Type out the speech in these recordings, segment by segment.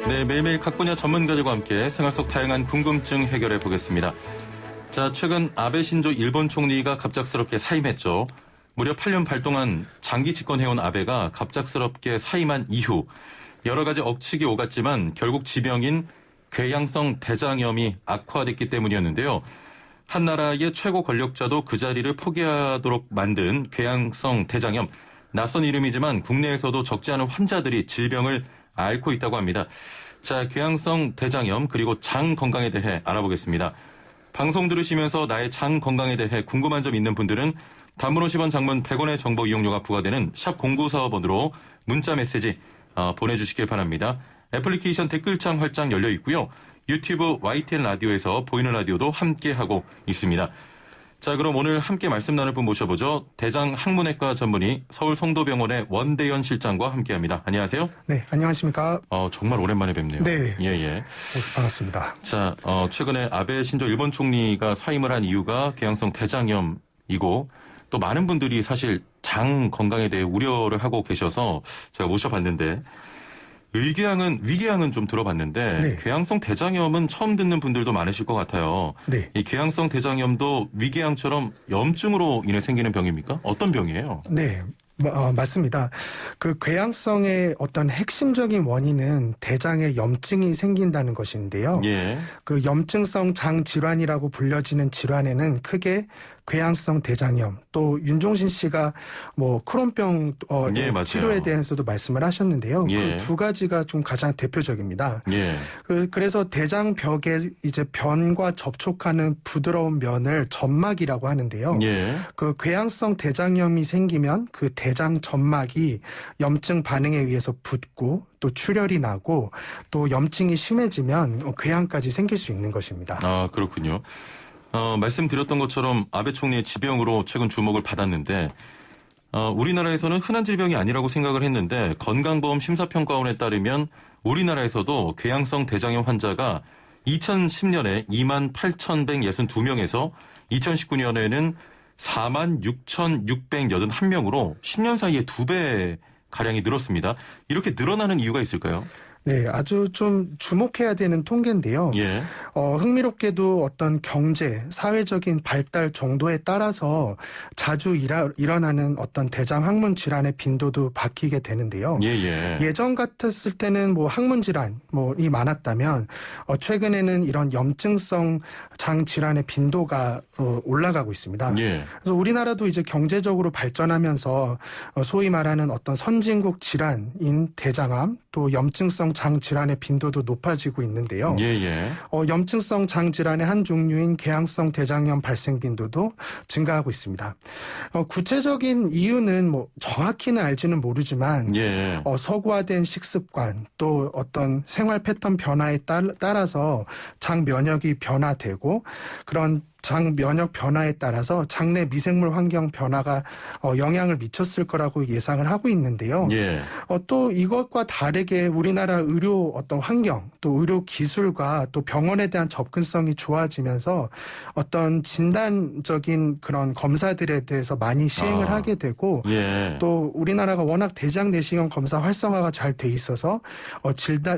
네, 매일매일 각 분야 전문가들과 함께 생활 속 다양한 궁금증 해결해 보겠습니다. 자, 최근 아베 신조 일본 총리가 갑작스럽게 사임했죠. 무려 8년 발동안 장기 집권해온 아베가 갑작스럽게 사임한 이후 여러 가지 억측이 오갔지만 결국 지병인 궤양성 대장염이 악화됐기 때문이었는데요. 한 나라의 최고 권력자도 그 자리를 포기하도록 만든 궤양성 대장염. 낯선 이름이지만 국내에서도 적지 않은 환자들이 질병을 앓고 있다고 합니다. 자, 궤양성 대장염 그리고 장 건강에 대해 알아보겠습니다. 방송 들으시면서 나의 장 건강에 대해 궁금한 점 있는 분들은 단문 50원, 장문 100원의 정보 이용료가 부과되는 샵 0945번으로 문자 메시지 보내주시길 바랍니다. 애플리케이션 댓글창 활짝 열려 있고요. 유튜브 YTN 라디오에서 보이는 라디오도 함께하고 있습니다. 자, 그럼 오늘 함께 말씀 나눌 분 모셔보죠. 대장 항문외과 전문의 서울 성도병원의 원대현 실장과 함께합니다. 안녕하세요. 네, 안녕하십니까. 정말 오랜만에 뵙네요. 네. 예. 반갑습니다. 자, 최근에 아베 신조 일본 총리가 사임을 한 이유가 궤양성 대장염이고 또 많은 분들이 사실 장 건강에 대해 우려를 하고 계셔서 제가 모셔봤는데 위궤양은 좀 들어봤는데 네. 궤양성 대장염은 처음 듣는 분들도 많으실 것 같아요. 네. 이 궤양성 대장염도 위궤양처럼 염증으로 인해 생기는 병입니까? 어떤 병이에요? 네. 맞습니다. 그 궤양성의 어떤 핵심적인 원인은 대장에 염증이 생긴다는 것인데요. 예. 그 염증성 장 질환이라고 불려지는 질환에는 크게 궤양성 대장염, 또 윤종신 씨가 크론병 예, 치료에 대해서도 말씀을 하셨는데요. 예. 그 두 가지가 좀 가장 대표적입니다. 예. 그래서 대장벽에 이제 변과 접촉하는 부드러운 면을 점막이라고 하는데요. 예. 그 궤양성 대장염이 생기면 그 대장 점막이 염증 반응에 의해서 붓고 또 출혈이 나고 또 염증이 심해지면 궤양까지 생길 수 있는 것입니다. 아, 그렇군요. 말씀드렸던 것처럼 아베 총리의 지병으로 최근 주목을 받았는데 우리나라에서는 흔한 질병이 아니라고 생각을 했는데 건강보험 심사평가원에 따르면 우리나라에서도 궤양성 대장염 환자가 2010년에 28,162명에서 2019년에는 46,681명으로 10년 사이에 2배가량이 늘었습니다. 이렇게 늘어나는 이유가 있을까요? 네, 아주 좀 주목해야 되는 통계인데요. 예. 흥미롭게도 어떤 경제, 사회적인 발달 정도에 따라서 자주 일어나는 어떤 대장 항문 질환의 빈도도 바뀌게 되는데요. 예전 같았을 때는 항문 질환이 많았다면 최근에는 이런 염증성 장 질환의 빈도가 올라가고 있습니다. 예. 그래서 우리나라도 이제 경제적으로 발전하면서 소위 말하는 어떤 선진국 질환인 대장암, 또 염증성 장 질환의 빈도도 높아지고 있는데요. 염증성 장 질환의 한 종류인 궤양성 대장염 발생 빈도도 증가하고 있습니다. 구체적인 이유는 정확히는 알지는 모르지만 서구화된 식습관 또 어떤 생활 패턴 변화에 따라서 장 면역이 변화되고 그런 장 면역 변화에 따라서 장내 미생물 환경 변화가 영향을 미쳤을 거라고 예상을 하고 있는데요. 또 이것과 다르게 우리나라 의료 어떤 환경 또 의료 기술과 또 병원에 대한 접근성이 좋아지면서 어떤 진단적인 그런 검사들에 대해서 많이 시행을 하게 되고 또 우리나라가 워낙 대장 내시경 검사 활성화가 잘 돼 있어서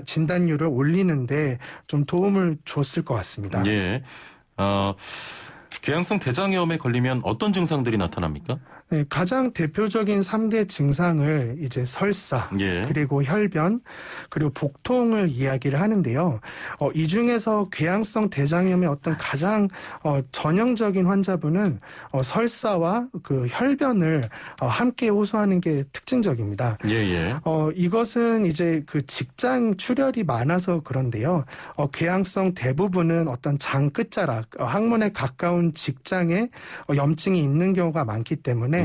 진단율을 올리는데 좀 도움을 줬을 것 같습니다. 궤양성 대장염에 걸리면 어떤 증상들이 나타납니까? 네, 가장 대표적인 3대 증상을 이제 설사, 그리고 혈변, 그리고 복통을 이야기를 하는데요. 이 중에서 궤양성 대장염의 어떤 가장 전형적인 환자분은 설사와 그 혈변을 함께 호소하는 게 특징적입니다. 이것은 이제 그 직장 출혈이 많아서 그런데요. 궤양성 대부분은 어떤 장 끝자락, 항문에 가까운 직장에 염증이 있는 경우가 많기 때문에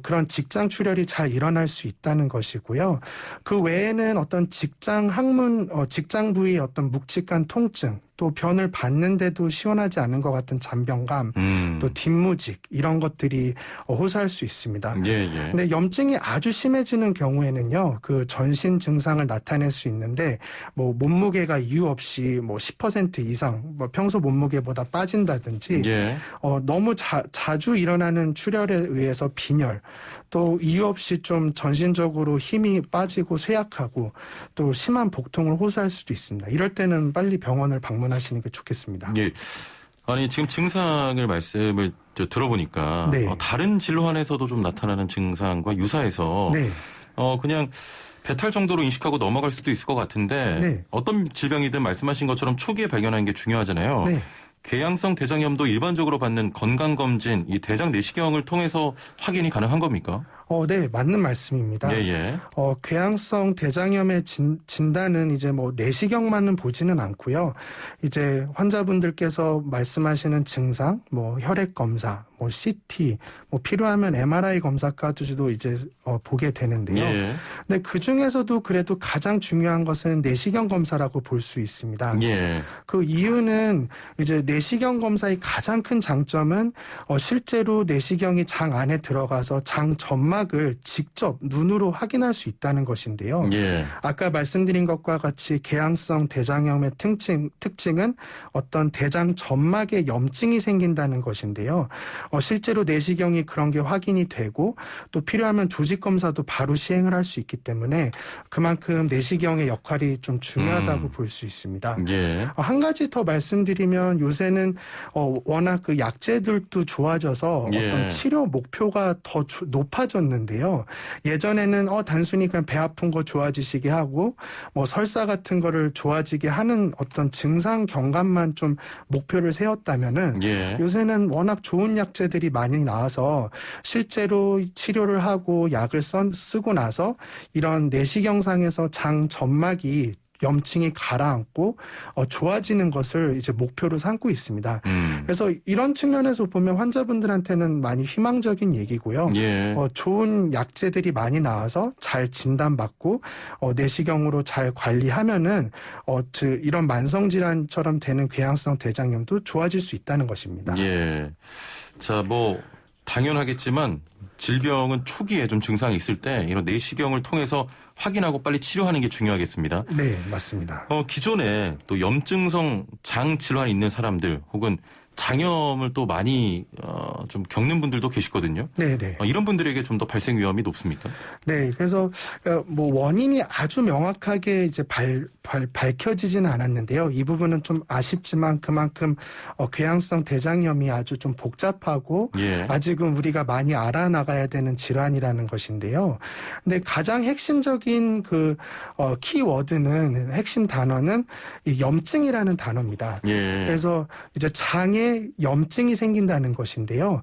그런 직장 출혈이 잘 일어날 수 있다는 것이고요. 그 외에는 어떤 직장 항문, 직장 부위의 어떤 묵직한 통증, 또 변을 봤는데도 시원하지 않은 것 같은 잔변감, 또 뒷무직 이런 것들이 호소할 수 있습니다. 근데 염증이 아주 심해지는 경우에는요, 그 전신 증상을 나타낼 수 있는데 뭐 몸무게가 이유 없이 뭐 10% 이상 뭐 평소 몸무게보다 빠진다든지 너무 자주 일어나는 출혈에 의해서 빈혈, 또 이유 없이 좀 전신적으로 힘이 빠지고 쇠약하고 또 심한 복통을 호소할 수도 있습니다. 이럴 때는 빨리 병원을 방문하시는 게 좋겠습니다. 예. 아니 지금 증상을 말씀을 들어보니까 다른 질환에서도 좀 나타나는 증상과 유사해서 그냥 배탈 정도로 인식하고 넘어갈 수도 있을 것 같은데 어떤 질병이든 말씀하신 것처럼 초기에 발견하는 게 중요하잖아요. 궤양성 대장염도 일반적으로 받는 건강검진, 이 대장 내시경을 통해서 확인이 가능한 겁니까? 네, 맞는 말씀입니다. 궤양성 대장염의 진단은 이제 뭐 내시경만은 보지는 않고요. 이제 환자분들께서 말씀하시는 증상, 뭐 혈액 검사, 뭐 CT, 뭐 필요하면 MRI 검사까지도 이제 보게 되는데요. 근데 그 중에서도 그래도 가장 중요한 것은 내시경 검사라고 볼 수 있습니다. 그 이유는 이제 내시경 검사의 가장 큰 장점은 실제로 내시경이 장 안에 들어가서 장 점막을 직접 눈으로 확인할 수 있다는 것인데요. 아까 말씀드린 것과 같이 궤양성 대장염의 특징은 어떤 대장 점막에 염증이 생긴다는 것인데요. 실제로 내시경이 그런 게 확인이 되고 또 필요하면 조직 검사도 바로 시행을 할 수 있기 때문에 그만큼 내시경의 역할이 좀 중요하다고 볼 수 있습니다. 한 가지 더 말씀드리면 요새는 워낙 그 약제들도 좋아져서 어떤 치료 목표가 더 높아졌는데요. 예전에는 예전에는 그냥 배 아픈 거 좋아지시게 하고 뭐 설사 같은 거를 좋아지게 하는 어떤 증상 경감만 좀 목표를 세웠다면은 요새는 워낙 좋은 약제들이 많이 나와서 실제로 치료를 하고 약을 쓰고 나서 이런 내시경상에서 장 점막이 염증이 가라앉고 좋아지는 것을 이제 목표로 삼고 있습니다. 그래서 이런 측면에서 보면 환자분들한테는 많이 희망적인 얘기고요. 좋은 약제들이 많이 나와서 잘 진단받고 내시경으로 잘 관리하면은 이런 만성 질환처럼 되는 궤양성 대장염도 좋아질 수 있다는 것입니다. 자, 뭐 당연하겠지만 질병은 초기에 좀 증상이 있을 때 이런 내시경을 통해서 확인하고 빨리 치료하는 게 중요하겠습니다. 네, 맞습니다. 기존에 또 염증성 장 질환이 있는 사람들 혹은 장염을 또 많이 좀 겪는 분들도 계시거든요. 네네. 이런 분들에게 좀 더 발생 위험이 높습니까? 네, 그래서 뭐 원인이 아주 명확하게 이제 밝혀지지는 않았는데요. 이 부분은 좀 아쉽지만 그만큼 궤양성 대장염이 아주 좀 복잡하고 아직은 우리가 많이 알아나가야 되는 질환이라는 것인데요. 근데 가장 핵심적인 그 키워드는 핵심 단어는 이 염증이라는 단어입니다. 그래서 이제 장에 염증이 생긴다는 것인데요.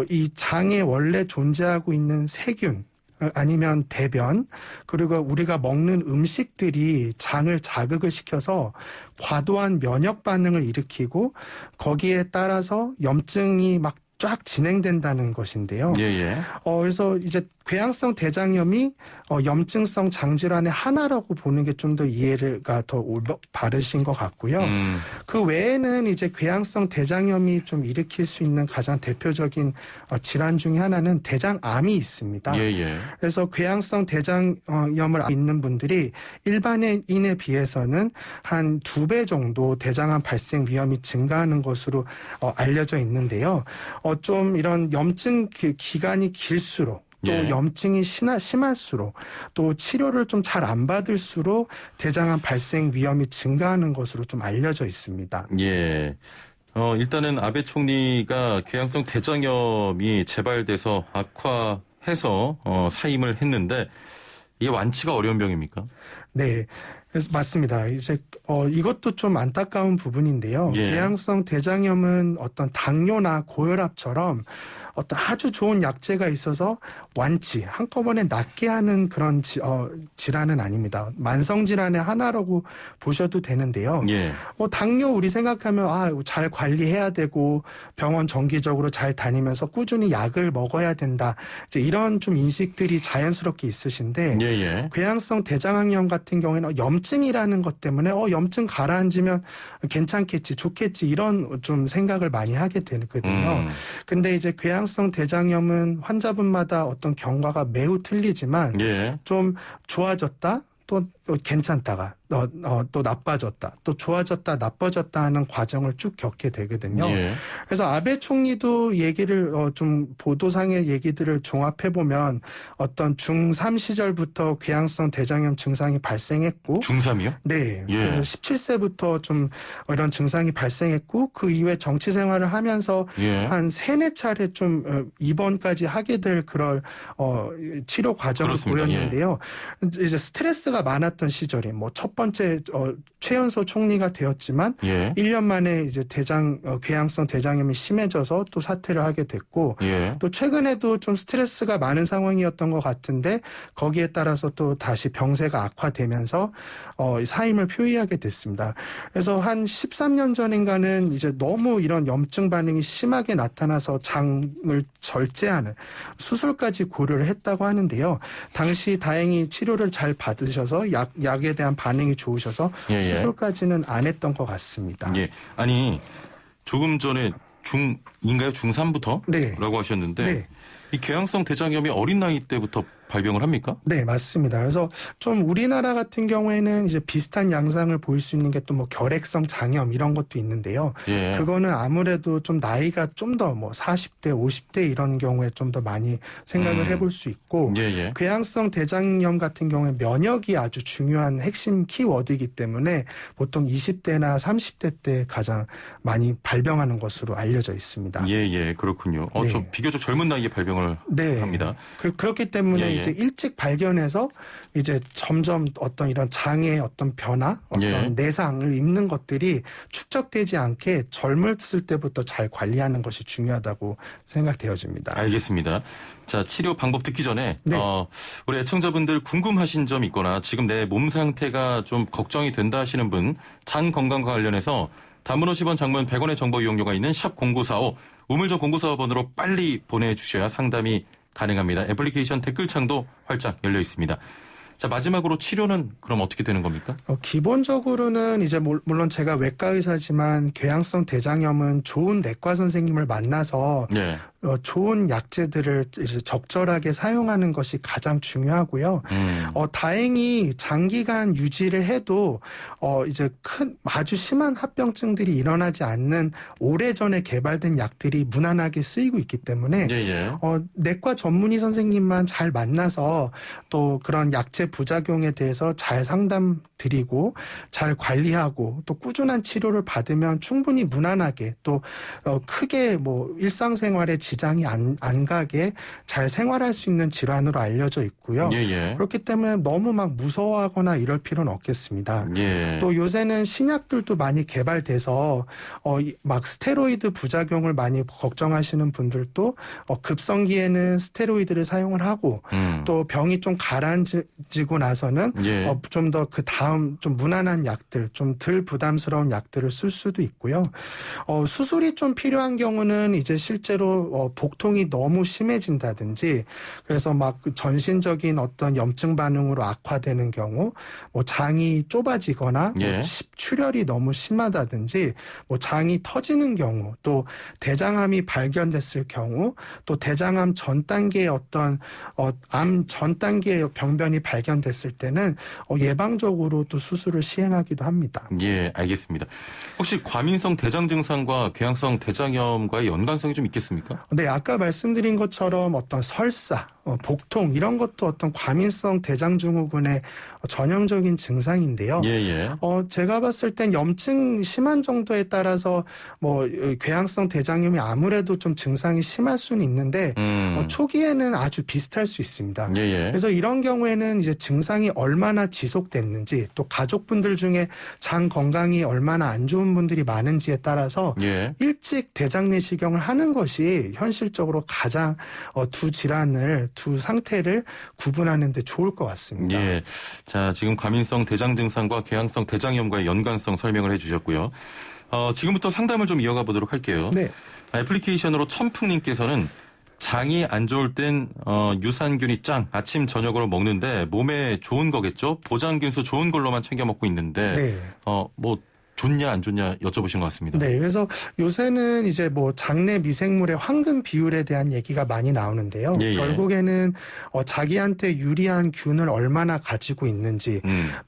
이 장에 원래 존재하고 있는 세균 아니면 대변 그리고 우리가 먹는 음식들이 장을 자극을 시켜서 과도한 면역 반응을 일으키고 거기에 따라서 염증이 막 쫙 진행된다는 것인데요. 그래서 이제 궤양성 대장염이 염증성 장질환의 하나라고 보는 게 좀 더 이해가 더 바르신 것 같고요. 그 외에는 이제 궤양성 대장염이 좀 일으킬 수 있는 가장 대표적인 질환 중에 하나는 대장암이 있습니다. 그래서 궤양성 대장염을 있는 분들이 일반인에 비해서는 한 2배 정도 대장암 발생 위험이 증가하는 것으로 알려져 있는데요. 좀 이런 염증 기간이 길수록 또 염증이 심할수록 또 치료를 좀 잘 안 받을수록 대장암 발생 위험이 증가하는 것으로 좀 알려져 있습니다. 일단은 아베 총리가 궤양성 대장염이 재발돼서 악화해서 사임을 했는데 이게 완치가 어려운 병입니까? 네. 그래서 맞습니다. 이제 이것도 좀 안타까운 부분인데요. 궤양성 대장염은 어떤 당뇨나 고혈압처럼 어떤 아주 좋은 약제가 있어서 완치 한꺼번에 낫게 하는 그런 질환은 아닙니다. 만성 질환의 하나라고 보셔도 되는데요. 당뇨 우리 생각하면 잘 관리해야 되고 병원 정기적으로 잘 다니면서 꾸준히 약을 먹어야 된다. 이제 이런 좀 인식들이 자연스럽게 있으신데 궤양성 대장암 같은 경우에는 염증이라는 것 때문에 염증 가라앉으면 괜찮겠지, 좋겠지 이런 좀 생각을 많이 하게 되거든요. 근데 이제 궤양성 대장염은 환자분마다 어떤 경과가 매우 틀리지만 예. 좀 좋아졌다, 또 괜찮다가 또 나빠졌다, 또 좋아졌다, 나빠졌다 하는 과정을 쭉 겪게 되거든요. 예. 그래서 아베 총리도 얘기를 좀 보도상의 얘기들을 종합해 보면 어떤 중3 시절부터 궤양성 대장염 증상이 발생했고 중3이요? 네. 예. 그래서 17세부터 좀 이런 증상이 발생했고 그 이후에 정치 생활을 하면서 예. 한 3-4차례 좀 입원까지 하게 될 그런 치료 과정을 그렇습니다. 보였는데요. 이제 스트레스가 많았던 시절이 뭐 첫 번째 최연소 총리가 되었지만 예. 1년 만에 이제 궤양성 대장염이 심해져서 또 사퇴를 하게 됐고 예. 또 최근에도 좀 스트레스가 많은 상황이었던 것 같은데 거기에 따라서 또 다시 병세가 악화되면서 사임을 표의하게 됐습니다. 그래서 한 13년 전인가는 이제 너무 이런 염증 반응이 심하게 나타나서 장을 절제하는 수술까지 고려를 했다고 하는데요. 당시 다행히 치료를 잘 받으셔서 약에 대한 반응이 좋으셔서 예. 수술까지는 안 했던 것 같습니다. 예. 아니 조금 전에 중2인가요? 중3부터? 네. 라고 하셨는데 네. 이 궤양성 대장염이 어린 나이 때부터 발병을 합니까? 네, 맞습니다. 그래서 좀 우리나라 같은 경우에는 이제 비슷한 양상을 보일 수 있는 게 또 뭐 결핵성 장염 이런 것도 있는데요. 예. 그거는 아무래도 좀 나이가 좀 더 뭐 40대, 50대 이런 경우에 좀 더 많이 생각을 해볼 수 있고 예. 궤양성 대장염 같은 경우에 면역이 아주 중요한 핵심 키워드이기 때문에 보통 20대나 30대 때 가장 많이 발병하는 것으로 알려져 있습니다. 예, 그렇군요. 네. 저 비교적 젊은 나이에 발병을 네. 합니다. 그렇기 때문에 예. 이제 일찍 발견해서 이제 점점 어떤 이런 장의 어떤 변화, 어떤 예. 내상을 입는 것들이 축적되지 않게 젊었을 때부터 잘 관리하는 것이 중요하다고 생각되어집니다. 알겠습니다. 자, 치료 방법 듣기 전에 네. 우리 애청자분들 궁금하신 점 있거나 지금 내 몸 상태가 좀 걱정이 된다 하시는 분 장 건강과 관련해서 단문 50원, 장문 100원의 정보 이용료가 있는 샵 0945 우물정 0945번으로 빨리 보내주셔야 상담이 가능합니다. 애플리케이션 댓글창도 활짝 열려 있습니다. 자, 마지막으로 치료는 그럼 어떻게 되는 겁니까? 기본적으로는 이제 물론 제가 외과 의사지만 궤양성 대장염은 좋은 내과 선생님을 만나서 네. 좋은 약제들을 이제 적절하게 사용하는 것이 가장 중요하고요. 다행히 장기간 유지를 해도 이제 아주 심한 합병증들이 일어나지 않는 오래전에 개발된 약들이 무난하게 쓰이고 있기 때문에 예. 내과 전문의 선생님만 잘 만나서 또 그런 약제 부작용에 대해서 잘 상담드리고 잘 관리하고 또 꾸준한 치료를 받으면 충분히 무난하게 또 크게 뭐 일상생활에 지장이 안 가게 잘 생활할 수 있는 질환으로 알려져 있고요. 예. 그렇기 때문에 너무 막 무서워하거나 이럴 필요는 없겠습니다. 예. 또 요새는 신약들도 많이 개발돼서 막 스테로이드 부작용을 많이 걱정하시는 분들도 급성기에는 스테로이드를 사용을 하고 또 병이 좀 가라앉히고 나서는 예. 좀 더 그 다음 좀 무난한 약들, 좀 덜 부담스러운 약들을 쓸 수도 있고요. 수술이 좀 필요한 경우는 이제 실제로 복통이 너무 심해진다든지 그래서 막 전신적인 어떤 염증 반응으로 악화되는 경우, 뭐 장이 좁아지거나 예. 뭐 출혈이 너무 심하다든지 뭐 장이 터지는 경우, 또 대장암이 발견됐을 경우, 또 대장암 전 단계의 어떤 암 전 단계의 병변이 발견됐을 때는 예방적으로 또 수술을 시행하기도 합니다. 예, 알겠습니다. 혹시 과민성 대장 증상과 궤양성 대장염과의 연관성이 좀 있겠습니까? 네, 아까 말씀드린 것처럼 어떤 설사, 복통 이런 것도 어떤 과민성 대장증후군의 전형적인 증상인데요. 예. 제가 봤을 땐 염증 심한 정도에 따라서 뭐 궤양성 대장염이 아무래도 좀 증상이 심할 수는 있는데 초기에는 아주 비슷할 수 있습니다. 예. 그래서 이런 경우에는 이제 증상이 얼마나 지속됐는지 또 가족분들 중에 장 건강이 얼마나 안 좋은 분들이 많은지에 따라서 예. 일찍 대장 내시경을 하는 것이 현실적으로 가장 두 상태를 구분하는 데 좋을 것 같습니다. 예. 자, 지금 과민성 대장 증상과 궤양성 대장염과의 연관성 설명을 해주셨고요. 지금부터 상담을 좀 이어가 보도록 할게요. 네. 애플리케이션으로 천풍님께서는 장이 안 좋을 땐 유산균이 짱 아침 저녁으로 먹는데 몸에 좋은 거겠죠? 보장균수 좋은 걸로만 챙겨 먹고 있는데 네. 뭐 좋냐 안 좋냐 여쭤보신 것 같습니다. 네, 그래서 요새는 이제 뭐 장내 미생물의 황금 비율에 대한 얘기가 많이 나오는데요. 예, 예. 결국에는 자기한테 유리한 균을 얼마나 가지고 있는지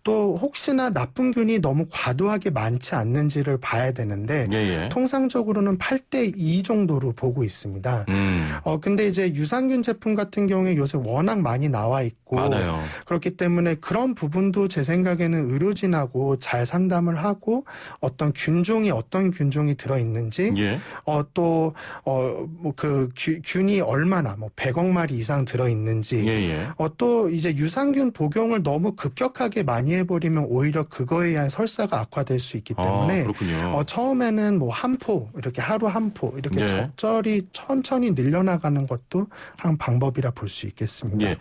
또 혹시나 나쁜 균이 너무 과도하게 많지 않는지를 봐야 되는데 예, 예. 통상적으로는 8대2 정도로 보고 있습니다. 근데 이제 유산균 제품 같은 경우에 요새 워낙 많이 나와 있고 많아요. 그렇기 때문에 그런 부분도 제 생각에는 의료진하고 잘 상담을 하고 어떤 균종이 들어있는지, 예. 뭐 그 균이 얼마나, 뭐 100억 마리 이상 들어있는지, 예, 예. 또 이제 유산균 복용을 너무 급격하게 많이 해버리면 오히려 그거에 의한 설사가 악화될 수 있기 때문에, 그렇군요. 처음에는 뭐 한 포, 이렇게 하루 한 포, 이렇게 예. 적절히 천천히 늘려나가는 것도 한 방법이라 볼 수 있겠습니다. 예.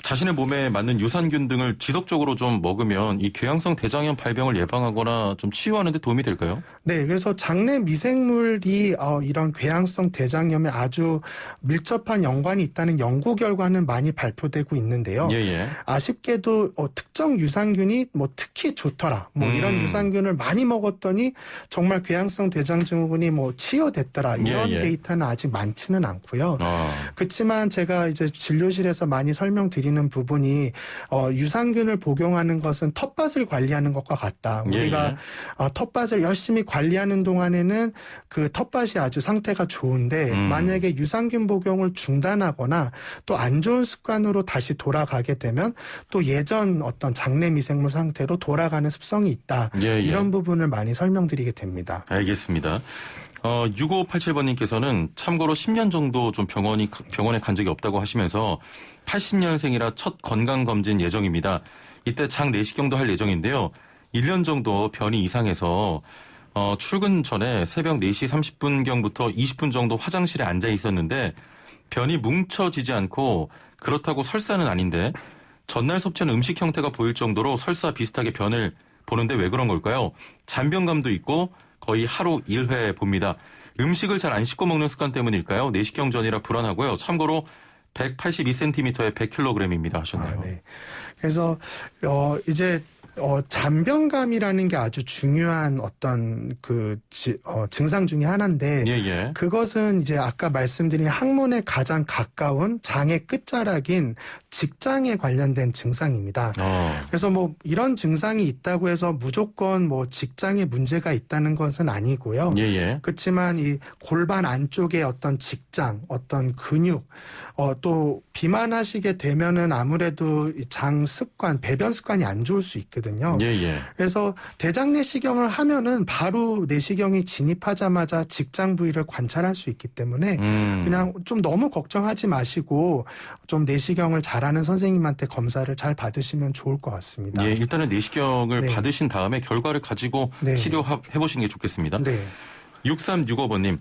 자신의 몸에 맞는 유산균 등을 지속적으로 좀 먹으면 이 궤양성 대장염 발병을 예방하거나 좀 치유하는 데 도움이 될까요? 네, 그래서 장내 미생물이 이런 궤양성 대장염에 아주 밀접한 연관이 있다는 연구 결과는 많이 발표되고 있는데요. 예, 예. 아쉽게도 특정 유산균이 뭐 특히 좋더라. 뭐 이런 유산균을 많이 먹었더니 정말 궤양성 대장증후군이 뭐 치유됐더라. 이런 예, 예. 데이터는 아직 많지는 않고요. 그렇지만 제가 이제 진료실에서 많이 설명드리는 부분이 유산균을 복용하는 것은 텃밭을 관리하는 것과 같다. 우리가 텃밭을 열심히 관리하는 동안에는 그 텃밭이 아주 상태가 좋은데 만약에 유산균 복용을 중단하거나 또 안 좋은 습관으로 다시 돌아가게 되면 또 예전 어떤 장내 미생물 상태로 돌아가는 습성이 있다. 예, 예. 이런 부분을 많이 설명드리게 됩니다. 알겠습니다. 6587번님께서는 참고로 10년 정도 좀 병원에 간 적이 없다고 하시면서 80년생이라 첫 건강검진 예정입니다. 이때 장 내시경도 할 예정인데요. 1년 정도 변이 이상해서 출근 전에 새벽 4시 30분경부터 20분 정도 화장실에 앉아 있었는데 변이 뭉쳐지지 않고 그렇다고 설사는 아닌데 전날 섭취한 음식 형태가 보일 정도로 설사 비슷하게 변을 보는데 왜 그런 걸까요? 잔변감도 있고 거의 하루 1회 봅니다. 음식을 잘 안 씻고 먹는 습관 때문일까요? 내시경 전이라 불안하고요. 참고로 182cm에 100kg입니다 하셨네요. 네. 그래서 이제 잔변감이라는 게 아주 중요한 어떤 증상 중에 하나인데 예. 그것은 이제 아까 말씀드린 항문에 가장 가까운 장의 끝자락인 직장에 관련된 증상입니다. 그래서 뭐 이런 증상이 있다고 해서 무조건 뭐 직장에 문제가 있다는 것은 아니고요. 예. 그렇지만 이 골반 안쪽에 어떤 직장, 어떤 근육, 또 비만하시게 되면은 아무래도 장 습관, 배변 습관이 안 좋을 수 있거든요. 예. 그래서 대장 내시경을 하면은 바로 내시경이 진입하자마자 직장 부위를 관찰할 수 있기 때문에 그냥 좀 너무 걱정하지 마시고 좀 내시경을 잘하는 선생님한테 검사를 잘 받으시면 좋을 것 같습니다. 예, 일단은 내시경을 네. 받으신 다음에 결과를 가지고 네. 치료해보시는 게 좋겠습니다. 네. 6365번님.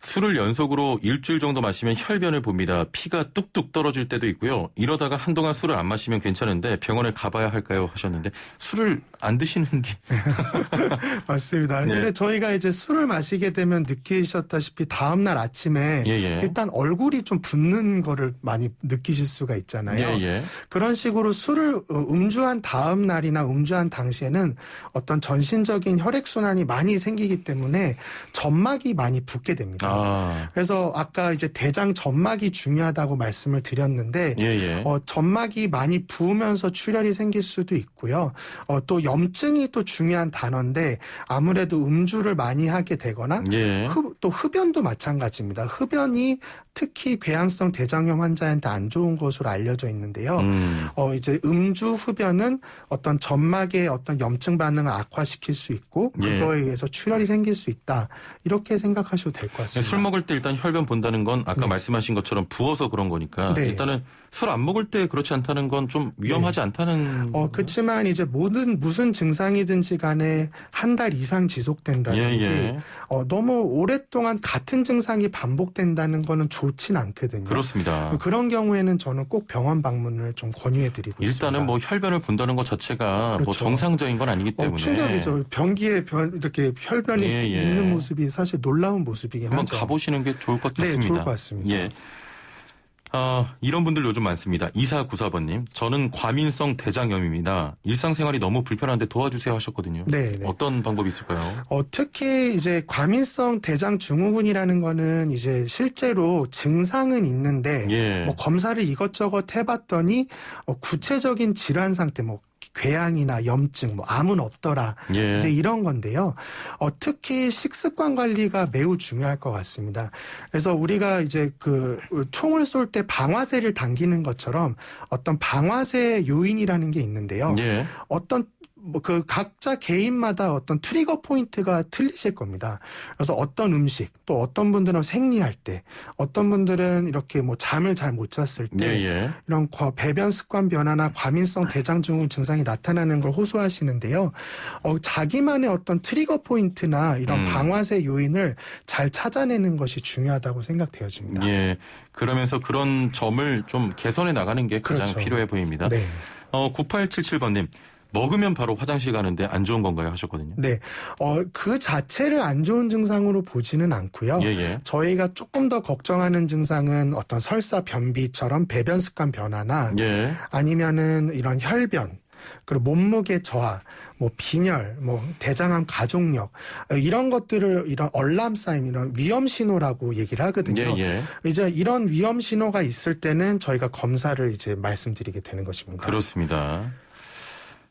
술을 연속으로 일주일 정도 마시면 혈변을 봅니다. 피가 뚝뚝 떨어질 때도 있고요. 이러다가 한동안 술을 안 마시면 괜찮은데 병원에 가봐야 할까요? 하셨는데 술을 안 드시는 게 맞습니다. 네. 근데 저희가 이제 술을 마시게 되면 느끼셨다시피 다음날 아침에 예. 일단 얼굴이 좀 붓는 거를 많이 느끼실 수가 있잖아요. 예. 그런 식으로 술을 음주한 다음 날이나 음주한 당시에는 어떤 전신적인 혈액순환이 많이 생기기 때문에 점막이 많이 붓게 됩니다. 그래서 아까 이제 대장 점막이 중요하다고 말씀을 드렸는데 예. 점막이 많이 부으면서 출혈이 생길 수도 있고요. 또 염증이 또 중요한 단어인데 아무래도 음주를 많이 하게 되거나 예. 또 흡연도 마찬가지입니다. 흡연이 특히 궤양성 대장염 환자한테 안 좋은 것으로 알려져 있는데요. 이제 음주 흡연은 어떤 점막의 어떤 염증 반응을 악화시킬 수 있고 그거에 의해서 출혈이 생길 수 있다. 이렇게 생각하셔도 될 것 같습니다. 술 먹을 때 일단 혈변 본다는 건 아까 말씀하신 것처럼 부어서 그런 거니까 네. 일단은 술 안 먹을 때 그렇지 않다는 건 좀 위험하지 않다는. 그렇지만 이제 무슨 증상이든지 간에 한 달 이상 지속된다든지 너무 오랫동안 같은 증상이 반복된다는 거는 좋진 않거든요. 그렇습니다. 그런 경우에는 저는 꼭 병원 방문을 좀 권유해드리고 있습니다. 일단은 뭐 혈변을 본다는 것 자체가 그렇죠. 뭐 정상적인 건 아니기 때문에. 충격이죠. 변기에 이렇게 혈변이 있는 모습이 사실 놀라운 모습이긴 하죠. 한번 가보시는 게 좋을 것 같습니다. 네, 좋을 것 같습니다. 예. 이런 분들 요즘 많습니다. 2494번님. 저는 과민성 대장염입니다. 일상생활이 너무 불편한데 도와주세요 하셨거든요. 네. 어떤 방법이 있을까요? 특히 이제 과민성 대장증후군이라는 거는 이제 실제로 증상은 있는데 뭐 검사를 이것저것 해봤더니 구체적인 질환 상태 궤양이나 염증, 암은 없더라. 이제 이런 건데요. 특히 식습관 관리가 매우 중요할 것 같습니다. 그래서 우리가 이제 총을 쏠 때 방아쇠를 당기는 것처럼 어떤 방아쇠 요인이라는 게 있는데요. 어떤 각자 개인마다 어떤 트리거 포인트가 틀리실 겁니다. 그래서 어떤 음식, 또 어떤 분들은 생리할 때, 어떤 분들은 이렇게 잠을 잘 못 잤을 때, 이런 배변 습관 변화나 과민성 대장증후군 증상이 나타나는 걸 호소하시는데요. 자기만의 어떤 트리거 포인트나 이런 방아쇠 요인을 잘 찾아내는 것이 중요하다고 생각되어집니다. 그러면서 그런 점을 좀 개선해 나가는 게 가장 필요해 보입니다. 9877번님. 먹으면 바로 화장실 가는데 안 좋은 건가요? 하셨거든요. 네. 그 자체를 안 좋은 증상으로 보지는 않고요. 저희가 조금 더 걱정하는 증상은 어떤 설사, 변비처럼 배변 습관 변화나 아니면은 이런 혈변, 그리고 몸무게 저하, 빈혈, 대장암 가족력 이런 것들을 이런 얼람 사인, 이런 위험 신호라고 얘기를 하거든요. 이제 이런 위험 신호가 있을 때는 저희가 검사를 이제 말씀드리게 되는 것입니다. 그렇습니다.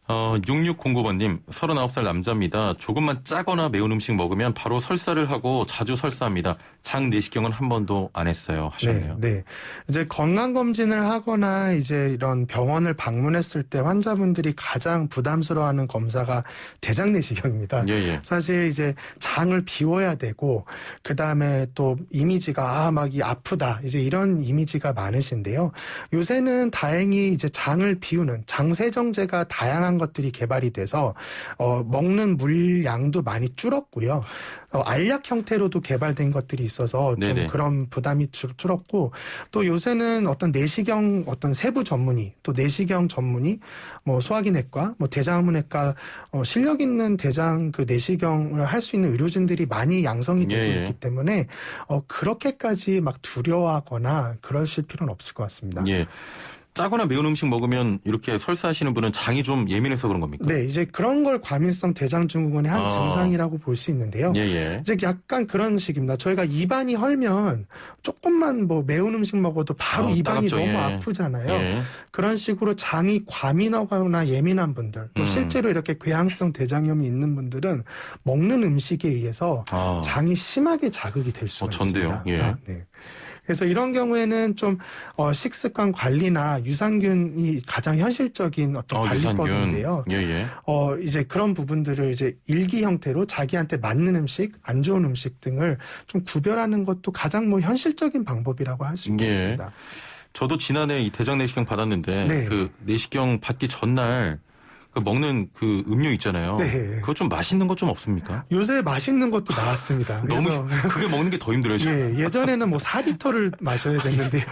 6609번님, 39살 남자입니다. 조금만 짜거나 매운 음식 먹으면 바로 설사를 하고 자주 설사합니다. 장 내시경은 한 번도 안 했어요. 하셨네요. 네. 이제 건강검진을 하거나 이제 이런 병원을 방문했을 때 환자분들이 가장 부담스러워하는 검사가 대장 내시경입니다. 사실 이제 장을 비워야 되고, 그 다음에 또 이미지가, 아프다. 이제 이런 이미지가 많으신데요. 요새는 다행히 이제 장을 비우는 장세정제가 다양한 것들이 개발이 돼서 먹는 물량도 많이 줄었고요. 알약 형태로도 개발된 것들이 있어서 좀 그런 부담이 줄었고, 또 요새는 어떤 내시경 어떤 세부 전문의, 또 내시경 전문의, 소화기내과, 대장암내과 실력 있는 대장 내시경을 할 수 있는 의료진들이 많이 양성이 되고 있기 때문에 그렇게까지 막 두려워하거나 그러실 필요는 없을 것 같습니다. 짜거나 매운 음식 먹으면 이렇게 설사하시는 분은 장이 좀 예민해서 그런 겁니까? 네, 이제 그런 걸 과민성 대장증후군의 한 증상이라고 볼 수 있는데요. 이제 약간 그런 식입니다. 저희가 입안이 헐면 조금만 매운 음식 먹어도 바로 입안이 따갑죠, 너무 아프잖아요. 그런 식으로 장이 과민하거나 예민한 분들, 또 실제로 이렇게 궤양성 대장염이 있는 분들은 먹는 음식에 의해서 장이 심하게 자극이 될 수가 있습니다. 네. 그래서 이런 경우에는 좀 식습관 관리나 유산균이 가장 현실적인 어떤 관리법인데요. 이제 그런 부분들을 이제 일기 형태로 자기한테 맞는 음식, 안 좋은 음식 등을 좀 구별하는 것도 가장 현실적인 방법이라고 할 수 있겠습니다. 저도 지난해 이 대장 내시경 받았는데 그 내시경 받기 전날 먹는 그 음료 있잖아요. 그거 좀 맛있는 것 좀 없습니까? 요새 맛있는 것도 나왔습니다. 너무 그게 먹는 게 더 힘들어요. 예전에는 4리터를 마셔야 됐는데요.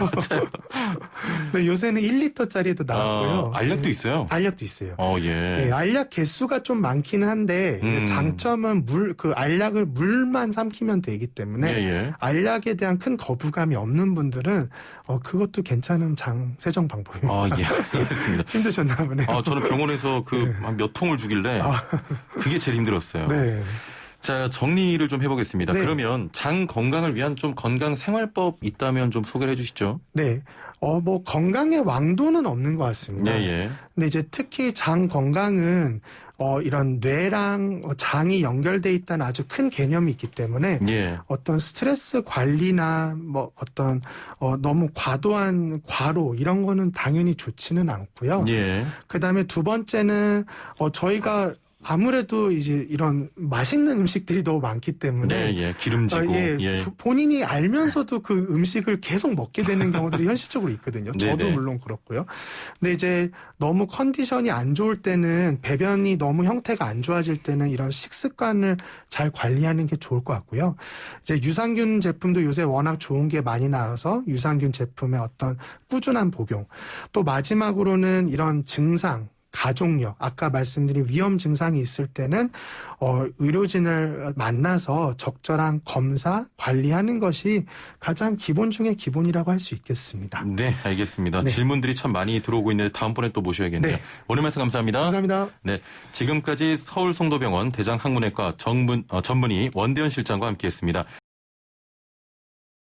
네, 요새는 1리터짜리도 나왔고요. 알약도 있어요? 알약도 있어요. 알약 개수가 좀 많기는 한데 이제 장점은 알약을 물만 삼키면 되기 때문에 알약에 대한 큰 거부감이 없는 분들은 그것도 괜찮은 장 세정 방법입니다. 알겠습니다. 힘드셨나 보네요. 저는 병원에서 몇 통을 주길래 그게 제일 힘들었어요. 자, 정리를 좀 해보겠습니다. 그러면 장 건강을 위한 좀 건강 생활법 있다면 좀 소개를 해주시죠. 건강의 왕도는 없는 것 같습니다. 근데 이제 특히 장 건강은 이런 뇌랑 장이 연결돼 있다는 아주 큰 개념이 있기 때문에 어떤 스트레스 관리나 어떤 너무 과도한 과로 이런 거는 당연히 좋지는 않고요. 그다음에 두 번째는 저희가 아무래도 이제 이런 맛있는 음식들이 너무 많기 때문에 기름지고 본인이 알면서도 그 음식을 계속 먹게 되는 경우들이 현실적으로 있거든요. 저도 물론 그렇고요. 근데 이제 너무 컨디션이 안 좋을 때는 배변이 너무 형태가 안 좋아질 때는 이런 식습관을 잘 관리하는 게 좋을 것 같고요. 이제 유산균 제품도 요새 워낙 좋은 게 많이 나와서 유산균 제품의 어떤 꾸준한 복용. 또 마지막으로는 이런 증상, 가족력, 아까 말씀드린 위험 증상이 있을 때는 의료진을 만나서 적절한 검사, 관리하는 것이 가장 기본 중에 기본이라고 할 수 있겠습니다. 네, 알겠습니다. 질문들이 참 많이 들어오고 있는데 다음번에 또 모셔야겠네요. 오늘 말씀 감사합니다. 감사합니다. 네, 지금까지 서울성도병원 대장학문외과 전문의 원대현 실장과 함께했습니다.